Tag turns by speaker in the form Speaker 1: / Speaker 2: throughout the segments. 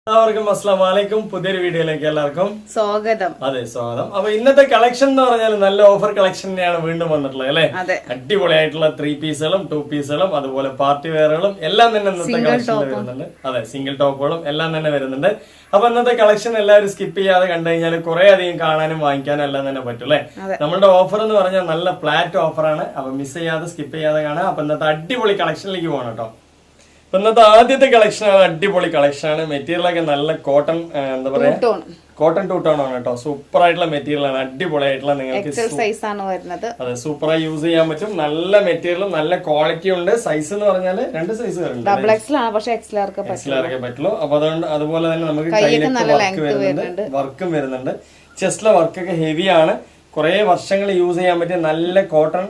Speaker 1: എല്ലാവർക്കും അസ്സലാമു അലൈക്കും. പുതിയൊരു വീഡിയോയിലേക്ക് എല്ലാവർക്കും
Speaker 2: സ്വാഗതം.
Speaker 1: അതെ, സ്വാഗതം. അപ്പൊ ഇന്നത്തെ കളക്ഷൻ എന്ന് പറഞ്ഞാൽ നല്ല ഓഫർ കളക്ഷൻ തന്നെയാണ് വീണ്ടും വന്നിട്ടുള്ളത് അല്ലെ. അടിപൊളിയായിട്ടുള്ള 3 പീസുകളും 2 പീസുകളും അതുപോലെ പാർട്ടി വെയറുകളും എല്ലാം തന്നെ ഇന്നത്തെ കളക്ഷനിൽ വരുന്നുണ്ട്. അതെ, സിംഗിൾ ടോപ്പുകളും എല്ലാം തന്നെ വരുന്നുണ്ട്. അപ്പൊ ഇന്നത്തെ കളക്ഷൻ എല്ലാവരും സ്കിപ്പ് ചെയ്യാതെ കണ്ടു കഴിഞ്ഞാൽ കുറെ അധികം കാണാനും വാങ്ങിക്കാനും എല്ലാം തന്നെ പറ്റും അല്ലെ. നമ്മുടെ ഓഫർ എന്ന് പറഞ്ഞാൽ നല്ല ഫ്ലാറ്റ് ഓഫറാണ്. അപ്പൊ മിസ് ചെയ്യാതെ സ്കിപ്പ് ചെയ്യാതെ കാണാം. അപ്പൊ ഇന്നത്തെ അടിപൊളി കളക്ഷനിലേക്ക് പോകണം കേട്ടോ. ഇന്നത്തെ ആദ്യത്തെ കളക്ഷനാണ് അടിപൊളി കളക്ഷനാണ്. മെറ്റീരിയലൊക്കെ നല്ല കോട്ടൺ, എന്താ പറയാ, കോട്ടൺ ടൂ ടോൺ ആണ് കേട്ടോ. സൂപ്പർ ആയിട്ടുള്ള മെറ്റീരിയൽ ആണ്, അടിപൊളിയായിട്ടുള്ള നിങ്ങൾക്ക് അതെ സൂപ്പറായി യൂസ് ചെയ്യാൻ പറ്റും. നല്ല മെറ്റീരിയലും നല്ല ക്വാളിറ്റി ഉണ്ട്. സൈസ് എന്ന് പറഞ്ഞാൽ 2 സൈസ് എക്സ്ലാർക്കേ പറ്റുള്ളൂ. അപ്പൊ അതുകൊണ്ട് അതുപോലെ തന്നെ നമുക്ക് കയ്യിലൊക്കെ വർക്കും വരുന്നുണ്ട്. ചെസ്റ്റിലെ വർക്കൊക്കെ ഹെവി ആണ്. കുറെ വർഷങ്ങൾ യൂസ് ചെയ്യാൻ പറ്റിയ നല്ല കോട്ടൺ,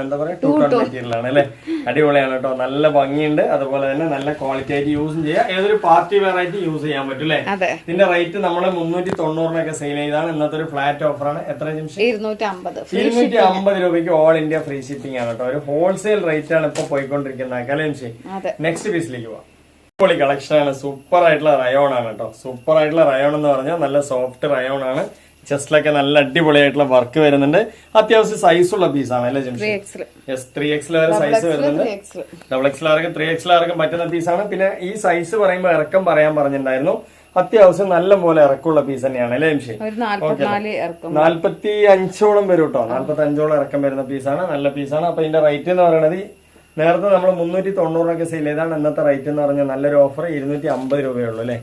Speaker 1: എന്താ പറയാ, ടൂ ടോൺ മെറ്റീരിയൽ ആണ് അല്ലെ. അടിപൊളിയാണ് കേട്ടോ. നല്ല ഭംഗിയുണ്ട്. അതുപോലെ തന്നെ നല്ല ക്വാളിറ്റി ആയിട്ട് യൂസും ചെയ്യാം. ഏതൊരു പാർട്ടി വെയർ ആയിട്ട് യൂസ് ചെയ്യാൻ പറ്റും അല്ലെ. ഇതിന്റെ റേറ്റ് നമ്മൾ 390 സെയിൽ ചെയ്താണ്. ഇന്നത്തെ ഒരു ഫ്ലാറ്റ് ഓഫറാണ്. എത്ര നിമിഷം? 250 രൂപയ്ക്ക് ഓൾ ഇന്ത്യ ഫ്രീ ഷിപ്പിംഗ് ആണ് കേട്ടോ. ഒരു ഹോൾസെയിൽ റേറ്റ് ആണ് ഇപ്പൊ പോയിക്കൊണ്ടിരിക്കുന്നത് അല്ലേ നിമിഷം. നെക്സ്റ്റ് പീസിലേക്ക് പോവാം. അടിപൊളി കളക്ഷൻ ആണ്. സൂപ്പർ ആയിട്ടുള്ള റയോൺ ആണ് കേട്ടോ. സൂപ്പർ ആയിട്ടുള്ള റയോൺ എന്ന് പറഞ്ഞാൽ നല്ല സോഫ്റ്റ് റയോൺ ആണ്. ചെസ്റ്റിലൊക്കെ നല്ല അടിപൊളിയായിട്ടുള്ള വർക്ക് വരുന്നുണ്ട്. അത്യാവശ്യം സൈസുള്ള പീസാണ് അല്ലേ ജിംഷി? 3XL വരെ സൈസ് വരുന്നുണ്ട്. XXL ആർക്കും 3XL ആർക്കും പറ്റുന്ന പീസാണ്. പിന്നെ ഈ സൈസ് പറയുമ്പോൾ ഇറക്കം പറയാൻ പറഞ്ഞിട്ടുണ്ടായിരുന്നു. അത്യാവശ്യം നല്ല പോലെ ഇറക്കമുള്ള പീസ് തന്നെയാണ് അല്ലേ ജിംഷി? 45ഓളം വരും കേട്ടോ. 45ഓളം ഇറക്കം വരുന്ന പീസാണ്. നല്ല പീസാണ്. അപ്പൊ ഇതിന്റെ റേറ്റ് എന്ന് പറയുന്നത് നേരത്തെ നമ്മൾ 390 സെയിൽ ചെയ്താണ്. ഇന്നത്തെ റേറ്റ് എന്ന് പറഞ്ഞാൽ നല്ലൊരു ഓഫർ 250 രൂപയുള്ളൂ അല്ലെ.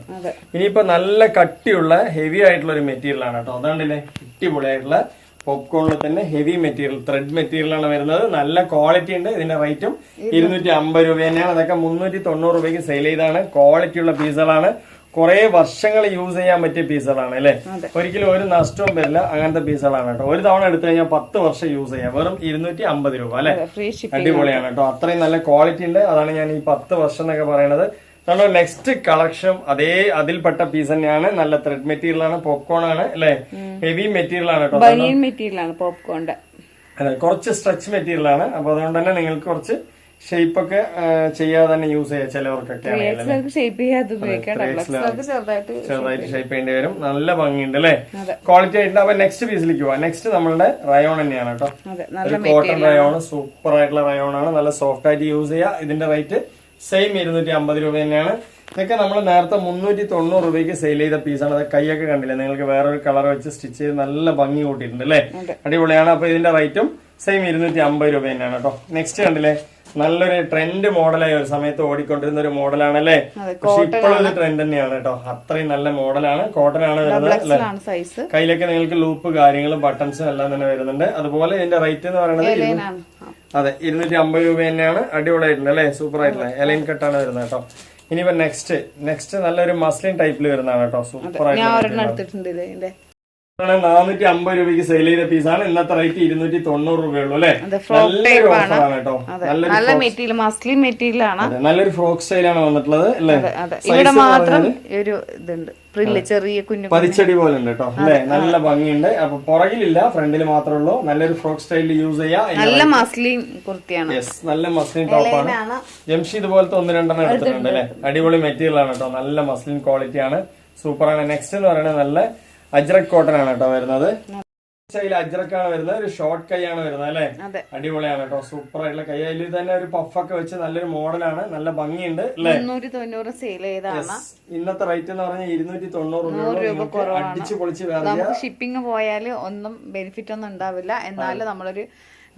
Speaker 1: ഇനിയിപ്പോ നല്ല കട്ടിയുള്ള ഹെവി ആയിട്ടുള്ള ഒരു മെറ്റീരിയൽ ആണ് കേട്ടോ. അതാണ്ടല്ലേ അടിപൊളിയായിട്ടുള്ള പോപ്കോണിൽ തന്നെ ഹെവി മെറ്റീരിയൽ, ത്രെഡ് മെറ്റീരിയൽ ആണ് വരുന്നത്. നല്ല ക്വാളിറ്റി ഉണ്ട്. ഇതിന്റെ റേറ്റും 250 രൂപ തന്നെയാണ്. അതൊക്കെ 390 രൂപയ്ക്ക് സെയിൽ ചെയ്താണ്. ക്വാളിറ്റി ഉള്ള പീസുകളാണ്. കുറെ വർഷങ്ങൾ യൂസ് ചെയ്യാൻ പറ്റിയ പീസുകളാണ് അല്ലെ. ഒരിക്കലും ഒരു നഷ്ടവും വരില്ല. അങ്ങനത്തെ പീസുകളാണ് കേട്ടോ. ഒരു തവണ എടുത്തു കഴിഞ്ഞാൽ 10 വർഷം യൂസ് ചെയ്യാം. വെറും 250 രൂപ അല്ലെ. അടിപൊളിയാണ് കേട്ടോ. അത്രയും നല്ല ക്വാളിറ്റി ഉണ്ട്. അതാണ് ഞാൻ ഈ 10 വർഷം എന്നൊക്കെ പറയുന്നത്. നമ്മുടെ നെക്സ്റ്റ് കളക്ഷൻ അതിൽപ്പെട്ട പീസ് തന്നെയാണ്. നല്ല ത്രെഡ് മെറ്റീരിയൽ ആണ്. പോപ്കോൺ ആണ് അല്ലെ. ഹെവി മെറ്റീരിയൽ ആണ് കേട്ടോ. അതെ, കുറച്ച് സ്ട്രെച്ച് മെറ്റീരിയൽ ആണ്. അപ്പൊ അതുകൊണ്ട് തന്നെ നിങ്ങൾക്ക് കുറച്ച് ഷേപ്പ് ഒക്കെ ചെയ്യാതെ തന്നെ യൂസ് ചെയ്യാം. ചിലവർക്കൊക്കെ ചെറുതായിട്ട് ഷേപ്പ് ചെയ്യേണ്ടി വരും. നല്ല ഭംഗിയുണ്ട് അല്ലെ. ക്വാളിറ്റി ആയിട്ടുണ്ട്. അപ്പൊ നെക്സ്റ്റ് പീസിലേക്ക് പോവാം. നെക്സ്റ്റ് നമ്മളുടെ റയോൺ തന്നെയാണ് കേട്ടോ. ഒരു കോട്ടൺ റയോൺ, സൂപ്പർ ആയിട്ടുള്ള റയോൺ ആണ്. നല്ല സോഫ്റ്റ് ആയിട്ട് യൂസ് ചെയ്യാം. ഇതിന്റെ റേറ്റ് സെയിം 250 രൂപ തന്നെയാണ്. ഇതൊക്കെ നമ്മൾ നേരത്തെ 390 രൂപയ്ക്ക് സെയിൽ ചെയ്ത പീസാണ്. അത് കൈയൊക്കെ കണ്ടില്ലേ നിങ്ങൾക്ക്? വേറൊരു കളർ വെച്ച് സ്റ്റിച്ച് ചെയ്ത് നല്ല ഭംഗി കൂട്ടിയിട്ടുണ്ട് അല്ലെ. അടിപൊളിയാണ്. അപ്പൊ ഇതിന്റെ റേറ്റും സെയിം 250 രൂപ തന്നെയാണ് കേട്ടോ. നെക്സ്റ്റ് കണ്ടില്ലേ, നല്ലൊരു ട്രെൻഡ് മോഡലായി ഒരു സമയത്ത് ഓടിക്കൊണ്ടിരുന്ന ഒരു മോഡലാണ് അല്ലെ. പക്ഷെ ഇപ്പോഴും ഒരു ട്രെൻഡ് തന്നെയാണ് കേട്ടോ. അത്രയും നല്ല മോഡലാണ്. കോട്ടൺ ആണ് വരുന്നത് അല്ലെ. കയ്യിലൊക്കെ നിങ്ങൾക്ക് ലൂപ്പ് കാര്യങ്ങളും ബട്ടൺസും എല്ലാം തന്നെ വരുന്നുണ്ട്. അതുപോലെ ഇതിന്റെ റേറ്റ് എന്ന് പറയുന്നത് അതെ 250 രൂപ തന്നെയാണ്. അടിപൊളിയായിട്ടുണ്ട് അല്ലെ. സൂപ്പർ ആയിട്ടുള്ള എലൈൻ കട്ടാണ് വരുന്നത് കേട്ടോ. ഇനിയിപ്പോ നെക്സ്റ്റ് നല്ലൊരു മസ്ലിൻ ടൈപ്പിൽ വരുന്നതാണ് കേട്ടോ. സൂപ്പർ ആയിട്ട് 450 രൂപയ്ക്ക് സെയിൽ ചെയ്ത പീസാണ്. ഇന്നത്തെ റേറ്റ് 290 രൂപയുള്ളൂ അല്ലെ. നല്ലൊരു ഓഫറാണ് കേട്ടോ. നല്ലൊരു ഫ്രോക്ക് സ്റ്റൈലാണ് വന്നിട്ടുള്ളത് അല്ലെ. പതിച്ചടി പോലെ ഉണ്ട് കേട്ടോ അല്ലെ. നല്ല ഭംഗിയുണ്ട്. അപ്പൊ പുറകിലില്ല, ഫ്രണ്ടിൽ മാത്രമേ ഉള്ളൂ. നല്ലൊരു ഫ്രോക്ക് സ്റ്റൈലിൽ യൂസ് ചെയ്യാം. നല്ല മസ്ലിൻ ടോപ്പാണ്. ജംഷീദ് പോലത്തെ 1-2 എടുത്തിട്ടുണ്ട് അല്ലെ. അടിപൊളി മെറ്റീരിയൽ ആണ് കേട്ടോ. നല്ല മസ്ലിൻ ക്വാളിറ്റി ആണ്. സൂപ്പറാണ്. നെക്സ്റ്റ് എന്ന് പറയുന്നത് നല്ല അജ്രക് കോട്ടൺ ആണ് കേട്ടോ വരുന്നത്. അജ്രക്കാണ് വരുന്നത്. ഒരു ഷോർട്ട് കൈ ആണ് വരുന്നത് അല്ലെ. അടിപൊളിയാണ് കേട്ടോ. സൂപ്പർ ആയിട്ടുള്ള കൈ. അതിൽ തന്നെ ഒരു പഫൊക്കെ വെച്ച് നല്ലൊരു മോഡലാണ്. നല്ല ഭംഗിയുണ്ട് അല്ലെ. ഇന്നത്തെ റേറ്റ് എന്ന് പറഞ്ഞാൽ 290 രൂപ. അടിച്ചു പൊളിച്ച്
Speaker 2: ഷിപ്പിംഗ് പോയാൽ ഒന്നും ബെനിഫിറ്റ് ഒന്നും ഉണ്ടാവില്ല. എന്നാലും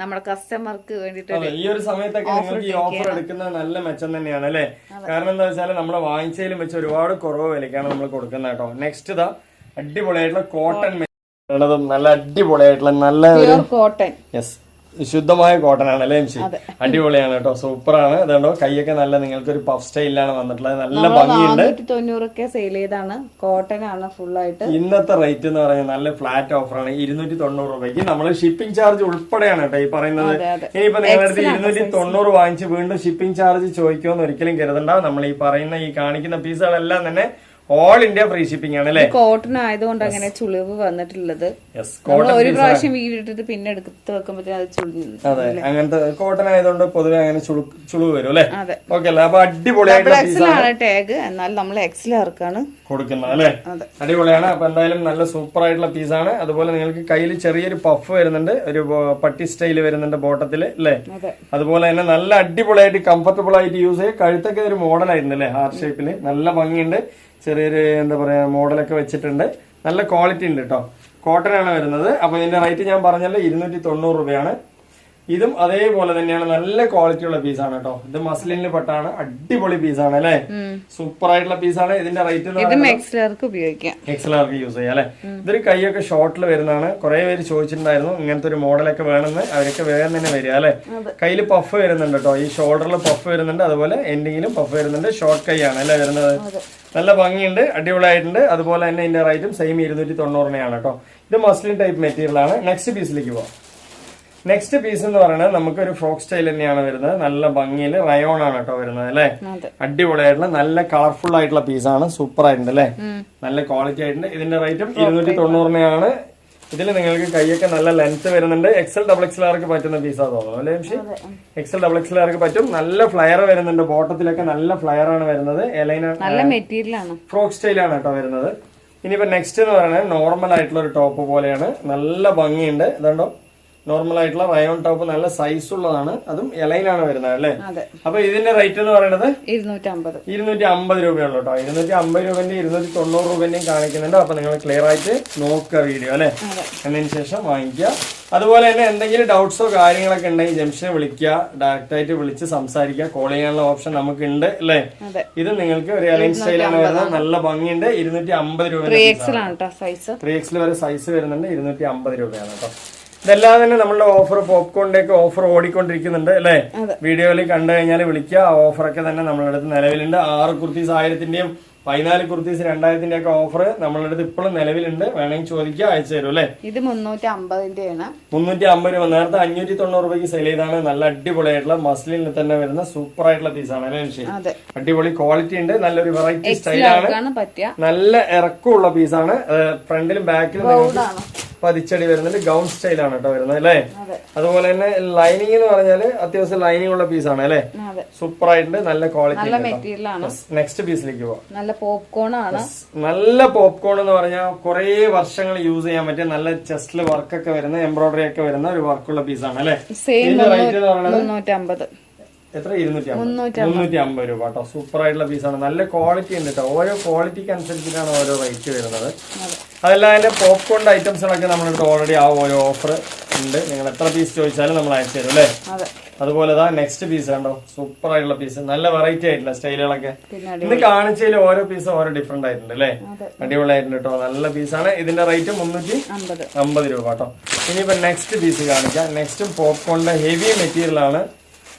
Speaker 2: നമ്മുടെ കസ്റ്റമർക്ക് വേണ്ടിട്ട്
Speaker 1: ഈ ഒരു സമയത്തൊക്കെ നിങ്ങൾക്ക് ഈ ഓഫർ എടുക്കുന്നത് നല്ല മെച്ചം തന്നെയാണ് അല്ലെ. കാരണം എന്താ വെച്ചാൽ നമ്മളെ വാങ്ങിച്ചതിലും വെച്ച് ഒരുപാട് കുറവ് വിലക്കാണ് നമ്മൾ കൊടുക്കുന്നത് കേട്ടോ. നെക്സ്റ്റ് ഇതാ അടിപൊളിയായിട്ടുള്ള കോട്ടൺ ഉള്ളതും നല്ല അടിപൊളിയായിട്ടുള്ള നല്ല
Speaker 2: കോട്ടൺ,
Speaker 1: യെസ്, ശുദ്ധമായ കോട്ടൺ ആണ് അല്ലേ. അടിപൊളിയാണ് കേട്ടോ. സൂപ്പറാണ്. അതുകൊണ്ടോ കൈയൊക്കെ നല്ല നിങ്ങൾക്ക് ഒരു പഫ് സ്റ്റൈലിലാണ് വന്നിട്ടുള്ളത്. നല്ല ഭംഗിയുണ്ട്.
Speaker 2: 490 സെയിൽ ചെയ്താണ്. കോട്ടൺ ആണ് ഫുൾ ആയിട്ട്.
Speaker 1: ഇന്നത്തെ റേറ്റ് എന്ന് പറയുന്നത് നല്ല ഫ്ലാറ്റ് ഓഫറാണ്. 290 രൂപയ്ക്ക് നമ്മൾ ഷിപ്പിംഗ് ചാർജ് ഉൾപ്പെടെയാണ് കേട്ടോ ഈ പറയുന്നത്. ഇനിയിപ്പോ നിങ്ങളുടെ അടുത്ത് 290 വാങ്ങിച്ച് വീണ്ടും ഷിപ്പിംഗ് ചാർജ് ചോദിക്കുമെന്ന് ഒരിക്കലും കരുതണ്ട. നമ്മൾ ഈ പറയുന്ന ഈ കാണിക്കുന്ന പീസുകളെല്ലാം തന്നെ ഓൾ ഇന്ത്യ ഫ്രീ ഷിപ്പിംഗ് ആണ് അല്ലേ.
Speaker 2: കോട്ടൺ ആയതുകൊണ്ട് അങ്ങനെ ചുളിവ് വന്നിട്ടുള്ളത്. ഒരു പ്രാവശ്യം വീടിട്ടിട്ട് പിന്നെ എടുത്ത് വെക്കുമ്പോഴത്തേക്കും അത് ചുളിഞ്ഞു.
Speaker 1: അതെ, അങ്ങനത്തെ കോട്ടൺ ആയതുകൊണ്ട് പൊതുവെ അങ്ങനെ ചുളിവ് വരും അല്ലേ. ഓക്കെ അല്ലേ. അപ്പൊ അടിപൊളിയായിട്ട്
Speaker 2: ടാഗ്, എന്നാൽ നമ്മൾ എക്സിലാർക്കാണ്
Speaker 1: കൊടുക്കുന്നത് അല്ലെ. അടിപൊളിയാണ്. അപ്പൊ എന്തായാലും നല്ല സൂപ്പർ ആയിട്ടുള്ള പീസാണ്. അതുപോലെ നിങ്ങൾക്ക് കയ്യിൽ ചെറിയൊരു പഫ് വരുന്നുണ്ട്, ഒരു പട്ടി സ്റ്റൈൽ വരുന്നുണ്ട് ബോട്ടത്തില് അല്ലേ. അതുപോലെ തന്നെ നല്ല അടിപൊളിയായിട്ട് കംഫർട്ടബിൾ ആയിട്ട് യൂസ് ചെയ്യുക. കഴുത്തൊക്കെ ഒരു മോഡൽ ആയിരുന്നു അല്ലേ, ഹാർട്ട് ഷേപ്പില് നല്ല ഭംഗിയുണ്ട്. ചെറിയൊരു എന്താ പറയാ മോഡലൊക്കെ വെച്ചിട്ടുണ്ട്. നല്ല ക്വാളിറ്റി ഉണ്ട് കേട്ടോ. കോട്ടൺ ആണ് വരുന്നത്. അപ്പൊ ഇതിന്റെ റേറ്റ് ഞാൻ പറഞ്ഞല്ലോ 290 രൂപയാണ്. ഇതും അതേപോലെ തന്നെയാണ്, നല്ല ക്വാളിറ്റി ഉള്ള പീസാണ് കേട്ടോ. ഇത് മസ്ലിനിൽ പെട്ടാണ്, അടിപൊളി പീസാണ് അല്ലെ, സൂപ്പർ ആയിട്ടുള്ള പീസാണ്. ഇതിന്റെ റേറ്റ് എക്സലാർക്ക് യൂസ് ചെയ്യാം അല്ലെ. ഇതൊരു കൈയൊക്കെ ഷോർട്ടിൽ വരുന്നതാണ്. കുറെ പേര് ചോദിച്ചിട്ടുണ്ടായിരുന്നു ഇങ്ങനത്തെ ഒരു മോഡലൊക്കെ വേണമെന്ന്. അവരൊക്കെ വേഗം തന്നെ വരിക അല്ലെ. കയ്യിൽ പഫ് വരുന്നുണ്ട് കേട്ടോ, ഈ ഷോൾഡറിൽ പഫ് വരുന്നുണ്ട്, അതുപോലെ എൻഡിങ്ങിലും പഫ് വരുന്നുണ്ട്. ഷോർട്ട് കൈ ആണ് അല്ലെ വരുന്നത്. നല്ല ഭംഗിയുണ്ട്, അടിപൊളിയായിട്ടുണ്ട്. അതുപോലെ തന്നെ ഇതിന്റെ റേറ്റും സെയിം 290 കേട്ടോ. ഇത് മസ്ലിൻ ടൈപ്പ് മെറ്റീരിയൽ ആണ്. നെക്സ്റ്റ് പീസിലേക്ക് പോവാം. നെക്സ്റ്റ് പീസ് എന്ന് പറയുന്നത് നമുക്കൊരു ഫ്രോക്ക് സ്റ്റൈൽ തന്നെയാണ് വരുന്നത്. നല്ല ഭംഗിയിൽ റയോൺ ആണ് കേട്ടോ വരുന്നത് അല്ലെ. അടിപൊളിയായിട്ടുള്ള നല്ല കളർഫുൾ ആയിട്ടുള്ള പീസാണ്. സൂപ്പർ ആയിട്ടുണ്ട് അല്ലെ, നല്ല ക്വാളിറ്റി ആയിട്ടുണ്ട്. ഇതിന്റെ റേറ്റും 290 ഇതിൽ നിങ്ങൾക്ക് കൈയൊക്കെ നല്ല ലെങ്ത് വരുന്നുണ്ട്. എക്സൽ ഡബിൾ എക്സലാർക്ക് പറ്റുന്ന പീസാ തോന്നുന്നു അല്ലെ. എക്സൽ ഡബിൾ എക്സലാർക്ക് പറ്റും. നല്ല ഫ്ലയർ വരുന്നുണ്ട്, ബോട്ടത്തിലൊക്കെ നല്ല ഫ്ലയർ ആണ് വരുന്നത്. ഫ്രോക്ക് സ്റ്റൈലാണ് കേട്ടോ വരുന്നത്. ഇനിയിപ്പോ നെക്സ്റ്റ് എന്ന് പറയുന്നത് നോർമൽ ആയിട്ടുള്ള ഒരു ടോപ്പ് പോലെയാണ്. നല്ല ഭംഗിയുണ്ട്. ഇതുണ്ടോ, നോർമൽ ആയിട്ടുള്ള റയോൺ ടോപ്പ്, നല്ല സൈസ് ഉള്ളതാണ്. അതും എലൈനാണ് വരുന്നത് അല്ലേ. അപ്പൊ ഇതിന്റെ റേറ്റ് എന്ന് പറയുന്നത് 250 രൂപയുള്ളൂ കേട്ടോ. 250 രൂപന്റെ 290 രൂപന്റെയും കാണിക്കുന്നുണ്ട്. അപ്പൊ നിങ്ങൾ ക്ലിയർ ആയിട്ട് നോക്കുക വീഡിയോ അല്ലെ, എന്നതിന് ശേഷം വാങ്ങിക്കുക. അതുപോലെ തന്നെ എന്തെങ്കിലും ഡൗട്ട്സോ കാര്യങ്ങളൊക്കെ ഉണ്ടെങ്കിൽ ജംഷനെ വിളിക്കുക, ഡയറക്റ്റ് ആയിട്ട് വിളിച്ച് സംസാരിക്കുക. കോൾ ചെയ്യാനുള്ള ഓപ്ഷൻ നമുക്ക് ഉണ്ട് അല്ലേ. ഇത് നിങ്ങൾക്ക് ഒരു എലൈൻ സ്റ്റൈലാണ് വരുന്നത്. നല്ല ഭംഗിയുണ്ട്. 250 രൂപ 3XL വരെ സൈസ് വരുന്നുണ്ട്. 250 രൂപയാണ് കേട്ടോ. ഇതെല്ലാം തന്നെ നമ്മളുടെ ഓഫർ, പോപ്കോണിന്റെ ഒക്കെ ഓഫർ ഓടിക്കൊണ്ടിരിക്കുന്നുണ്ട് അല്ലെ. വീഡിയോയിൽ കണ്ടു കഴിഞ്ഞാൽ വിളിക്കുക. ആ ഓഫറൊക്കെ തന്നെ നമ്മളുടെ അടുത്ത് നിലവിലുണ്ട്. 6 കുർത്തീസ് 1000-ന്റെയും 14 കുർത്തീസ് 2000-ന്റെ ഒക്കെ ഓഫർ നമ്മളുടെ അടുത്ത് ഇപ്പോഴും നിലവിലുണ്ട്. വേണമെങ്കിൽ ചോദിക്കുക, അയച്ചു തരും അല്ലെ.
Speaker 2: ഇത് 350-ന്റെയാണ്.
Speaker 1: 350 രൂപ. നേരത്തെ 590 രൂപയ്ക്ക് സെയിൽ ചെയ്താണ്. നല്ല അടിപൊളിയായിട്ടുള്ള മസ്ലിനിൽ തന്നെ വരുന്ന സൂപ്പർ ആയിട്ടുള്ള പീസാണ് അല്ലെ. അടിപൊളി ക്വാളിറ്റി ഉണ്ട്. നല്ലൊരു വെറൈറ്റി സ്റ്റൈലാണ്. നല്ല ഇറക്കമുള്ള പീസാണ്. ഫ്രണ്ടിലും ബാക്കിലും പതിച്ചടി വരുന്നുണ്ട്. ഗൗൺ സ്റ്റൈലാണ് കേട്ടോ വരുന്നത് അല്ലേ. അതുപോലെ തന്നെ ലൈനിങ് എന്ന് പറഞ്ഞാല് അത്യാവശ്യം ലൈനിങ് ഉള്ള പീസാണ് അല്ലെ. സൂപ്പർ ആയിട്ടുണ്ട്, നല്ല ക്വാളിറ്റി. നെക്സ്റ്റ് പീസിലേക്ക് പോവാം.
Speaker 2: നല്ല പോപ്കോൺ ആണ്.
Speaker 1: നല്ല പോപ്കോൺ എന്ന് പറഞ്ഞാൽ കുറെ വർഷങ്ങൾ യൂസ് ചെയ്യാൻ പറ്റിയ നല്ല ചെസ്റ്റില് വർക്കൊക്കെ വരുന്ന, എംബ്രോയിഡറി ഒക്കെ വരുന്ന ഒരു വർക്കുള്ള പീസാണ് അല്ലെ. ഇതിന്റെ റേറ്റ് എന്ന് പറയുന്നത് എത്ര? 350 രൂപ കേട്ടോ. സൂപ്പർ ആയിട്ടുള്ള പീസാണ്. നല്ല ക്വാളിറ്റി ഉണ്ട് കേട്ടോ. ഓരോ ക്വാളിറ്റിക്ക് അനുസരിച്ചിട്ടാണ് ഓരോ റേറ്റ് വരുന്നത്. അതെല്ലാം അതിന്റെ പോപ്കോണിന്റെ ഐറ്റംസുകളൊക്കെ നമ്മളടുത്ത് ഓൾറെഡി ആ ഓരോ ഓഫർ ഉണ്ട്. നിങ്ങൾ എത്ര പീസ് ചോദിച്ചാലും നമ്മൾ അയച്ചു തരും അല്ലേ. അതുപോലെ നെക്സ്റ്റ് പീസ് കണ്ടോ, സൂപ്പർ ആയിട്ടുള്ള പീസ്. നല്ല വെറൈറ്റി ആയിട്ടുള്ള സ്റ്റൈലുകളൊക്കെ ഇന്ന് കാണിച്ചതിൽ ഓരോ പീസ് ഓരോ ഡിഫറെന്റ് ആയിട്ടുണ്ട് അല്ലേ. അടിപൊളിയായിട്ടുണ്ട് കേട്ടോ. നല്ല പീസാണ്. ഇതിന്റെ റേറ്റ് 350 രൂപ കേട്ടോ. ഇനിയിപ്പോ നെക്സ്റ്റ് പീസ് കാണിക്കാം. നെക്സ്റ്റും പോപ്കോണിന്റെ ഹെവി മെറ്റീരിയൽ ആണ്.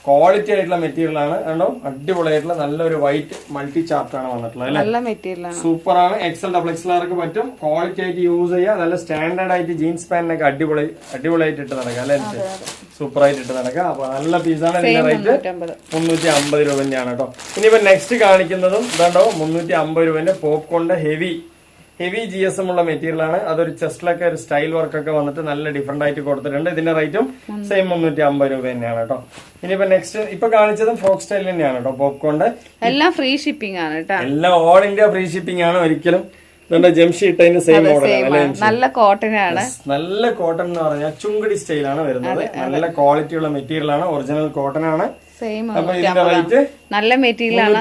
Speaker 1: ക്വാളിറ്റി ആയിട്ടുള്ള മെറ്റീരിയൽ ആണ്. കണ്ടോ, അടിപൊളിയായിട്ടുള്ള നല്ലൊരു വൈറ്റ് മൾട്ടി ചാർട്ട് ആണ് വന്നിട്ടുള്ളത് അല്ലേ. സൂപ്പർ ആണ്. എക്സൽ ഡബിൾ എക്സലാർക്ക് പറ്റും. ക്വാളിറ്റി ആയിട്ട് യൂസ് ചെയ്യുക. നല്ല സ്റ്റാൻഡേർഡ് ആയിട്ട് ജീൻസ് പാന്റിനൊക്കെ അടിപൊളിയായിട്ട് ഇട്ട് നടക്കുക അല്ലെ. സൂപ്പർ ആയിട്ട് ഇട്ട് നടക്കുക. അപ്പൊ നല്ല പീസാണ്. ഇതിന്റെ റേറ്റ് 350 രൂപന്റെയാണ് കേട്ടോ. ഇനിയിപ്പോ നെക്സ്റ്റ് കാണിക്കുന്നതും ഇതാണ്ടോ 350 രൂപന്റെ പോപ്കോണിന്റെ ഹെവി GSM ഉള്ള മെറ്റീരിയൽ ആണ്. അതൊരു ചെസ്റ്റിലൊക്കെ ഒരു സ്റ്റൈൽ വർക്കൊക്കെ വന്നിട്ട് നല്ല ഡിഫറെന്റ് ആയിട്ട് കൊടുത്തിട്ടുണ്ട്. ഇതിന്റെ റേറ്റും സെയിം 350 രൂപ തന്നെയാണ് കേട്ടോ. ഇനിയിപ്പോ നെക്സ്റ്റ് ഇപ്പൊ കാണിച്ചതും ഫ്രോക്ക് സ്റ്റൈൽ തന്നെയാണ് കേട്ടോ. പോപ്കോണിന്റെ
Speaker 2: എല്ലാം ഫ്രീ ഷിപ്പിംഗ് ആണ് കേട്ടോ.
Speaker 1: എല്ലാം ഓൾ ഇന്ത്യ ഫ്രീ ഷിപ്പിംഗ് ആണ്. ഒരിക്കലും ജംഷി ഇട്ടതിന്റെ സെയിം മോഡലാണ്.
Speaker 2: നല്ല കോട്ടൺ ആണ്.
Speaker 1: നല്ല കോട്ടൺ എന്ന് പറഞ്ഞാൽ ചുങ്കടി സ്റ്റൈലാണ് വരുന്നത്. നല്ല ക്വാളിറ്റി ഉള്ള മെറ്റീരിയൽ ആണ്. ഒറിജിനൽ കോട്ടൺ ആണ്.
Speaker 2: നല്ല മെറ്റീരിയൽ ആണ്.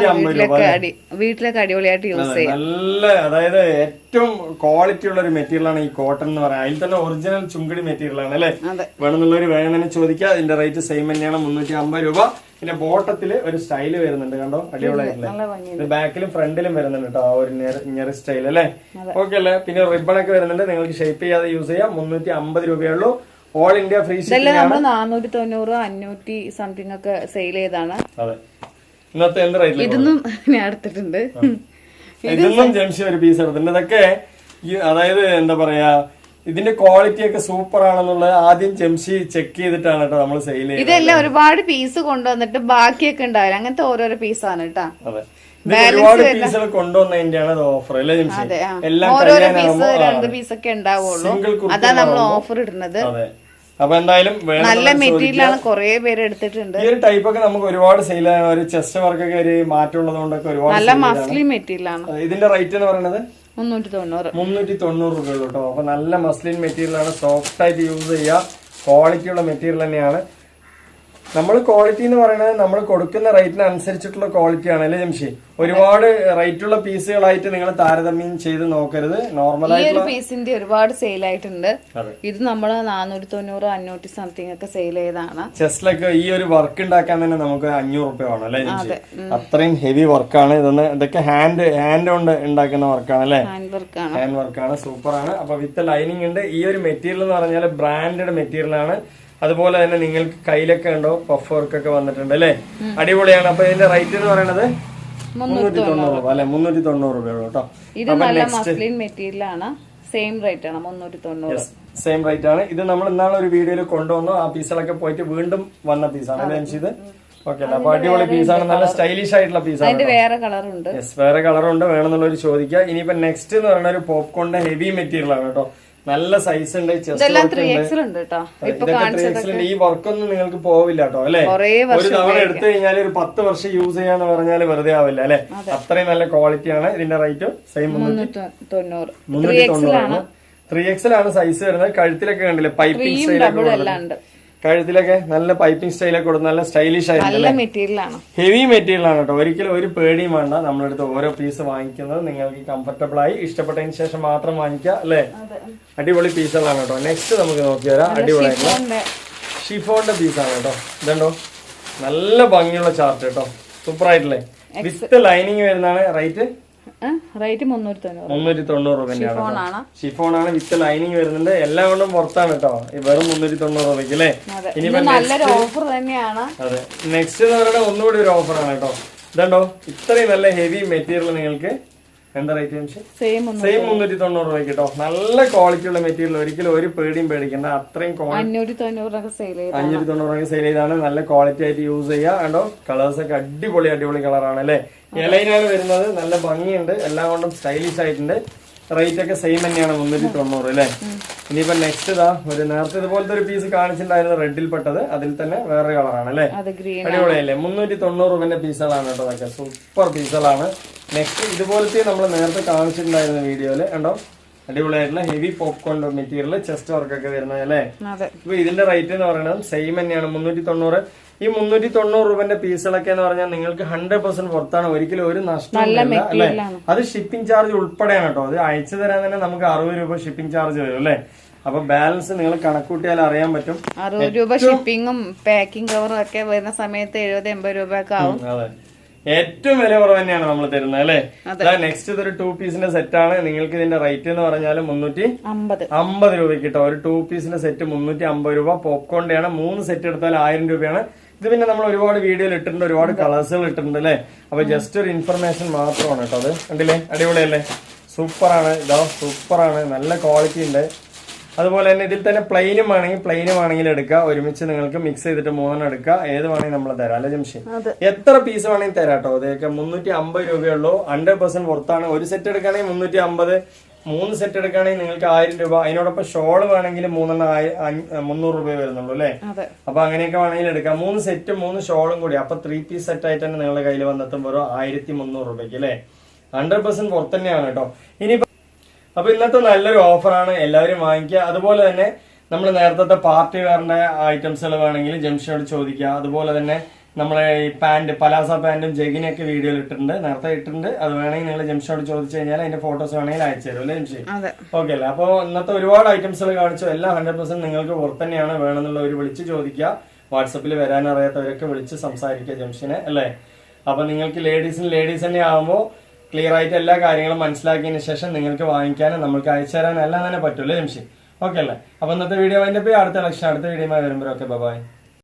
Speaker 2: വീട്ടിലൊക്കെ അടിപൊളിയായിട്ട് യൂസ് ചെയ്യാം.
Speaker 1: നല്ല, അതായത് ഏറ്റവും ക്വാളിറ്റി ഉള്ള ഒരു മെറ്റീരിയൽ ആണ് ഈ കോട്ടൺ എന്ന് പറയാം. അതിൽ തന്നെ ഒറിജിനൽ ചുങ്കടി മെറ്റീരിയൽ ആണ് അല്ലെ. വേണമെന്നുള്ളവർ വേണം തന്നെ ചോദിക്കുക. ഇതിന്റെ റേറ്റ് സെയിം തന്നെയാണ്, 350 രൂപ. പിന്നെ ബോട്ടത്തില് ഒരു സ്റ്റൈല് വരുന്നുണ്ട് കണ്ടോ, അടിപൊളിയായിട്ടില്ലേ. ബാക്കിലും ഫ്രണ്ടിലും വരുന്നുണ്ട് കേട്ടോ ആ ഒരു ഇങ്ങനൊരു സ്റ്റൈൽ അല്ലെ. ഓക്കെ അല്ലേ. പിന്നെ റിബൺ ഒക്കെ വരുന്നുണ്ട്. നിങ്ങൾക്ക് ഷേപ്പ് ചെയ്യാതെ യൂസ് ചെയ്യാം. 350 രൂപയുള്ളൂ. ഓൾ ഇന്ത്യ ഫ്രീ ഷിപ്പിംഗ് ആണ്.
Speaker 2: 490, 500 സംതിങ് ഒക്കെ സെയിൽ ചെയ്താണ്.
Speaker 1: അതെ, ഇന്നത്തെ എന്ത് റേറ്റ്?
Speaker 2: ഇതൊന്നും ഞാൻ എടുത്തിട്ടുണ്ട്.
Speaker 1: ഇതൊന്നും ജംഷി ഒരു പീസ് എടുത്തിട്ടുണ്ട്. ഇതൊക്കെ അതായത് എന്താ പറയാ, ഇതിന്റെ ക്വാളിറ്റി ഒക്കെ സൂപ്പർ ആണെന്നുള്ളത് ആദ്യം ജംഷി ചെക്ക് ചെയ്തിട്ടാണ് കേട്ടോ നമ്മൾ സെയിൽ ചെയ്യുന്നത്.
Speaker 2: ഇതെല്ലാം ഒരുപാട് പീസ് കൊണ്ടുവന്നിട്ട് ബാക്കിയൊക്കെ ഉണ്ടാവില്ല. അങ്ങനത്തെ ഓരോരോ പീസാണ് കേട്ടോ.
Speaker 1: അതെ, ഒരുപാട് പീസുകൾ കൊണ്ടുവന്നതിന്റെയാണ് ഓഫർ അല്ലേ ജിംഷി? എല്ലാം
Speaker 2: ഓരോരോ പീസ് 2 പീസൊക്കെ ഉണ്ടാവുള്ളൂ, അതാ നമ്മൾ ഓഫർ ഇടുന്നത്.
Speaker 1: അപ്പൊ എന്തായാലും
Speaker 2: നല്ല മെറ്റീരിയലാണ്, കുറെ പേര് എടുത്തിട്ടുണ്ട്.
Speaker 1: ഈ ഒരു ടൈപ്പ് ഒക്കെ നമുക്ക് ഒരുപാട് സെയിൽ ആണ്. ഒരു ചെസ്റ്റ് വർക്കൊക്കെ ഒരു മാറ്റം ഉള്ളതുകൊണ്ടൊക്കെ ഒരുപാട്
Speaker 2: നല്ല മസ്ലിൻ മെറ്റീരിയലാണ്.
Speaker 1: ഇതിന്റെ റേറ്റ് എന്ന് പറയുന്നത്
Speaker 2: 390
Speaker 1: രൂപ കേട്ടോ. അപ്പൊ നല്ല മസ്ലിൻ മെറ്റീരിയൽ ആണ്, സോഫ്റ്റ് ആയിട്ട് യൂസ് ചെയ്യുക, ക്വാളിറ്റി ഉള്ള മെറ്റീരിയൽ തന്നെയാണ്. നമ്മൾ ക്വാളിറ്റി എന്ന് പറയുന്നത് നമ്മൾ കൊടുക്കുന്ന റേറ്റിന് അനുസരിച്ചിട്ടുള്ള ക്വാളിറ്റി ആണ് അല്ലേ ജംഷി? ഒരുപാട് റേറ്റ് ഉള്ള പീസുകളായിട്ട് നിങ്ങൾ താരതമ്യം ചെയ്ത് നോക്കരുത്. നോർമലായിട്ട്
Speaker 2: പീസിന്റെ ഒരുപാട് സെയിൽ ആയിട്ടുണ്ട്. ഇത് നമ്മള് 490 500 സംതിങ് ഒക്കെ സെയിൽ ചെയ്താണ്.
Speaker 1: ചെസ്റ്റിലൊക്കെ ഈ ഒരു വർക്ക് ഉണ്ടാക്കാൻ തന്നെ നമുക്ക് 500 രൂപ വേണം അല്ലേ ജംഷി? അത്രയും ഹെവി വർക്കാണ് ഇതൊക്കെ ഹാൻഡ് കൊണ്ട് ഉണ്ടാക്കുന്ന വർക്കാണ് അല്ലേ? ഹാൻഡ് വർക്കാണ്, സൂപ്പർ ആണ്. അപ്പൊ വിത്ത് ലൈനിങ് ഉണ്ട്. ഈ ഒരു മെറ്റീരിയൽ എന്ന് പറഞ്ഞാൽ ബ്രാൻഡഡ് മെറ്റീരിയൽ ആണ്. അതുപോലെ തന്നെ നിങ്ങൾക്ക് കയ്യിലൊക്കെ ഉണ്ടോ പഫ് വർക്ക് ഒക്കെ വന്നിട്ടുണ്ട് അല്ലെ, അടിപൊളിയാണ്. അപ്പൊ ഇതിന്റെ റേറ്റ് എന്ന് പറയുന്നത് 390 രൂപ അല്ലെ, 390 രൂപയുള്ളൂ കേട്ടോ.
Speaker 2: ഇത് നല്ല മസ്ലിൻ മെറ്റീരിയൽ ആണ്, സെയിം റേറ്റ് ആണ് 390.
Speaker 1: സെയിം റേറ്റ് ആണ്. ഇത് നമ്മൾ ഇന്നാളെ ഒരു വീഡിയോയിൽ കൊണ്ടുവന്നു, ആ പീസുകളൊക്കെ പോയിട്ട് വീണ്ടും വന്ന പീസാണ് അല്ലേ ഇത്? ഓക്കെ, അപ്പൊ അടിപൊളി പീസാണ്, നല്ല സ്റ്റൈലിഷ് ആയിട്ടുള്ള പീസാണ്.
Speaker 2: വേറെ കളറുണ്ട്,
Speaker 1: വേറെ കളറുണ്ട്, വേണമെന്നുള്ളവർ ചോദിക്കുക. ഇനിയിപ്പോ നെക്സ്റ്റ് എന്ന് പറയുന്ന ഒരു പോപ്കോണിന്റെ ഹെവി മെറ്റീരിയൽ ആണ് കേട്ടോ. നല്ല സൈസ് ഉണ്ട്, ഈ വർക്കൊന്നും നിങ്ങൾക്ക് പോവില്ല കേട്ടോ അല്ലെ. ഒരു തവണ എടുത്തു കഴിഞ്ഞാൽ ഒരു 10 വർഷം യൂസ് ചെയ്യാന്ന് പറഞ്ഞാൽ വെറുതെ ആവില്ല അല്ലെ. അത്രയും നല്ല ക്വാളിറ്റി ആണ്. ഇതിന്റെ റേറ്റ് സെയിം 390. 3XL ആണ് സൈസ് വരുന്നത്. കഴുത്തിലൊക്കെ കണ്ടില്ലേ പൈപ്പിംഗ് സ്റ്റൈലൊക്കെ, കഴുത്തിലൊക്കെ നല്ല പൈപ്പിംഗ് സ്റ്റൈലൊക്കെ കൊടുത്ത് നല്ല സ്റ്റൈലിഷ് ആയിട്ടുള്ള ഹെവി മെറ്റീരിയൽ ആണ് കേട്ടോ. ഒരിക്കലും ഒരു പേടിയും വേണ്ട. നമ്മളെടുത്ത് ഓരോ പീസ് വാങ്ങിക്കുന്നത് നിങ്ങൾക്ക് കംഫർട്ടബിൾ ആയി ഇഷ്ടപ്പെട്ടതിന് ശേഷം മാത്രം വാങ്ങിക്കുക അല്ലെ. അടിപൊളി പീസുകളാണ് കേട്ടോ. നെക്സ്റ്റ് നമുക്ക് നോക്കി വരാം. അടിപൊളിയായിട്ടുള്ള ഷിഫോണിന്റെ പീസാണ് കേട്ടോ. ഇതുണ്ടോ, നല്ല ഭംഗിയുള്ള ചാർട്ട് കേട്ടോ, സൂപ്പർ ആയിട്ടില്ലേ. വിത്ത് ലൈനിങ് വരുന്നതാണ്. റേറ്റ് 390 രൂപയാണ്. ഷിഫോൺ ആണ്, വിത്ത് ലൈനിങ് വരുന്നുണ്ട്. എല്ലാം കൊണ്ടും പുറത്താണ് കേട്ടോ. വെറും 390 രൂപയ്ക്ക് അല്ലേ. ഇനിയിപ്പോ അതെ, നെക്സ്റ്റ് എന്ന് പറയുന്നത് ഒന്നുകൂടി ഒരു ഓഫറാണ് കേട്ടോ. ഇതുണ്ടോ, ഇത്രയും നല്ല ഹെവി മെറ്റീരിയൽ നിങ്ങൾക്ക് എന്താ റേറ്റ്? സെയിം 390 രൂപയ്ക്ക് കേട്ടോ. നല്ല ക്വാളിറ്റി ഉള്ള മെറ്റീരിയൽ, ഒരിക്കലും ഒരു പേടിയും പേടിക്കണ്ട. അത്രയും 590 സെയിൽ ചെയ്താണ്. നല്ല ക്വാളിറ്റി ആയിട്ട് യൂസ് ചെയ്യുക കേട്ടോ. കളേഴ്സ് ഒക്കെ അടിപൊളി കളറാണ് അല്ലെ. ഇലയിലാണ് വരുന്നത്, നല്ല ഭംഗിയുണ്ട്, എല്ലാം കൊണ്ടും സ്റ്റൈലിഷ് ആയിട്ടുണ്ട്. റേറ്റ് ഒക്കെ സെയിം തന്നെയാണ് 390 അല്ലെ. ഇനിയിപ്പോ നെക്സ്റ്റ് ഇതാ ഒരു നേരത്തെ ഇതുപോലത്തെ ഒരു പീസ് കാണിച്ചിട്ടുണ്ടായിരുന്നു, റെഡിൽ പെട്ടത്. അതിൽ തന്നെ വേറെ കളറാണ് അല്ലെ. അടിപൊളിയല്ലേ. 390 രൂപന്റെ പീസുകളാണ് കേട്ടോ. അതൊക്കെ സൂപ്പർ പീസുകളാണ്. നെക്സ്റ്റ് ഇതുപോലത്തെ നമ്മൾ നേരത്തെ കാണിച്ചിട്ടുണ്ടായിരുന്ന വീഡിയോയില് കണ്ടോ, അടിപൊളിയായിട്ടുള്ള ഹെവി പോപ്കോൺ മെറ്റീരിയൽ, ചെസ്റ്റ് വർക്കൊക്കെ വരുന്നത് അല്ലെ. ഇപ്പൊ ഇതിന്റെ റേറ്റ് എന്ന് പറയുന്നത് സെയിം തന്നെയാണ് 390. ഈ 390 രൂപന്റെ പീസുകളൊക്കെ എന്ന് പറഞ്ഞാൽ നിങ്ങൾക്ക് 100% പുറത്താണ്, ഒരിക്കലും ഒരു നഷ്ടമില്ല അല്ലെ. അത് ഷിപ്പിംഗ് ചാർജ് ഉൾപ്പെടെയാണ് കേട്ടോ. അത് അയച്ചു തരാൻ തന്നെ നമുക്ക് 60 രൂപ ഷിപ്പിംഗ് ചാർജ് വരും അല്ലെ. അപ്പൊ ബാലൻസ് നിങ്ങൾ കണക്കൂട്ടിയാൽ അറിയാൻ പറ്റും.
Speaker 2: 60 രൂപ ഷിപ്പിംഗും പാക്കിംഗ് കവറും ഒക്കെ വരുന്ന സമയത്ത് 70-80 രൂപ ഒക്കെ ആവും.
Speaker 1: അതെ, ഏറ്റവും വില കുറവ് തന്നെയാണ് നമ്മൾ തരുന്നത് അല്ലെ. നെക്സ്റ്റ് ഇതൊരു 2 പീസിന്റെ സെറ്റ് ആണ്. നിങ്ങൾക്ക് ഇതിന്റെ റേറ്റ് എന്ന് പറഞ്ഞാൽ 350 രൂപയ്ക്ക് കിട്ടും. ഒരു 2 പീസിന്റെ സെറ്റ് 350 രൂപ. പോപ്കോണിന്റെ ആണ്. 3 സെറ്റ് എടുത്താൽ 1000 രൂപയാണ്. ഇത് പിന്നെ നമ്മൾ ഒരുപാട് വീഡിയോയിൽ ഇട്ടിട്ടുണ്ട്, ഒരുപാട് കളേഴ്സുകൾ ഇട്ടിട്ടുണ്ട് അല്ലെ. അപ്പൊ ജസ്റ്റ് ഒരു ഇൻഫർമേഷൻ മാത്രമാണ് കേട്ടോ. അത് കണ്ടില്ലേ, അടിപൊളിയല്ലേ, സൂപ്പറാണ്. ഇതോ സൂപ്പറാണ്, നല്ല ക്വാളിറ്റി ഉണ്ട്. അതുപോലെ തന്നെ ഇതിൽ തന്നെ പ്ലെയിനും ആണെങ്കിൽ എടുക്കുക. ഒരുമിച്ച് നിങ്ങൾക്ക് മിക്സ് ചെയ്തിട്ട് 3 എടുക്കുക. ഏത് വേണമെങ്കിൽ നമ്മൾ തരാം അല്ലെ ജംഷി. എത്ര പീസ് വേണമെങ്കിൽ തരാം കേട്ടോ. അതൊക്കെ 350 രൂപയുള്ളൂ. 100% പുറത്താണ്. ഒരു സെറ്റ് എടുക്കുകയാണെങ്കിൽ 350, 3 സെറ്റ് എടുക്കുകയാണെങ്കിൽ നിങ്ങൾക്ക് 1000 രൂപ. അതിനോടൊപ്പം ഷോള് വേണമെങ്കിൽ 300 രൂപ വരുന്നുള്ളൂ അല്ലെ. അപ്പൊ അങ്ങനെയൊക്കെ വേണമെങ്കിൽ എടുക്കാം. 3 സെറ്റും 3 ഷോളും കൂടി. അപ്പൊ 3 പീസ് സെറ്റ് ആയിട്ട് തന്നെ നിങ്ങളുടെ കയ്യിൽ വന്നെത്തും വെറും 1300 രൂപയ്ക്ക് അല്ലെ. 100% പുറത്ത് തന്നെയാണ് കേട്ടോ. ഇനി അപ്പൊ ഇന്നത്തെ നല്ലൊരു ഓഫറാണ്, എല്ലാവരും വാങ്ങിക്കുക. അതുപോലെ തന്നെ നമ്മൾ നേരത്തെ പാർട്ടി വെയറിന്റെ ഐറ്റംസുകൾ വേണമെങ്കിൽ ജംഷനോട് ചോദിക്കുക. അതുപോലെ തന്നെ നമ്മളെ ഈ പാന്റ്, പലാസ പാന്റും ജഗിനൊക്കെ വീഡിയോയിൽ ഇട്ടിട്ടുണ്ട്, നേരത്തെ ഇട്ടിട്ടുണ്ട്. അത് വേണമെങ്കിൽ നിങ്ങൾ ജംഷനോട് ചോദിച്ചു കഴിഞ്ഞാൽ അതിന്റെ ഫോട്ടോസ് വേണമെങ്കിൽ അയച്ചു തരും അല്ലേ ജംഷി. ഓക്കെ അല്ലേ. അപ്പൊ ഇന്നത്തെ ഒരുപാട് ഐറ്റംസുകൾ കാണിച്ചു. എല്ലാം 100% നിങ്ങൾക്ക് പുറത്ത് തന്നെയാണ്. വേണമെന്നുള്ളവർ വിളിച്ച് ചോദിക്കുക. വാട്സപ്പിൽ വരാനറിയാത്തവരൊക്കെ വിളിച്ച് സംസാരിക്കുക ജംഷനെ അല്ലേ. അപ്പൊ നിങ്ങൾക്ക് ലേഡീസ് തന്നെ ആകുമ്പോൾ ക്ലിയർ ആയിട്ട് എല്ലാ കാര്യങ്ങളും മനസ്സിലാക്കിയതിന് ശേഷം നിങ്ങൾക്ക് വാങ്ങിക്കാനും നമുക്ക് അയച്ചു തരാനും എല്ലാം തന്നെ പറ്റൂല്ലേ ജംഷി. ഓക്കെ അല്ലേ. അപ്പൊ ഇന്നത്തെ വീഡിയോ അതിന്റെ അടുത്ത വീഡിയോ വരുമ്പോഴൊക്കെ ബൈ.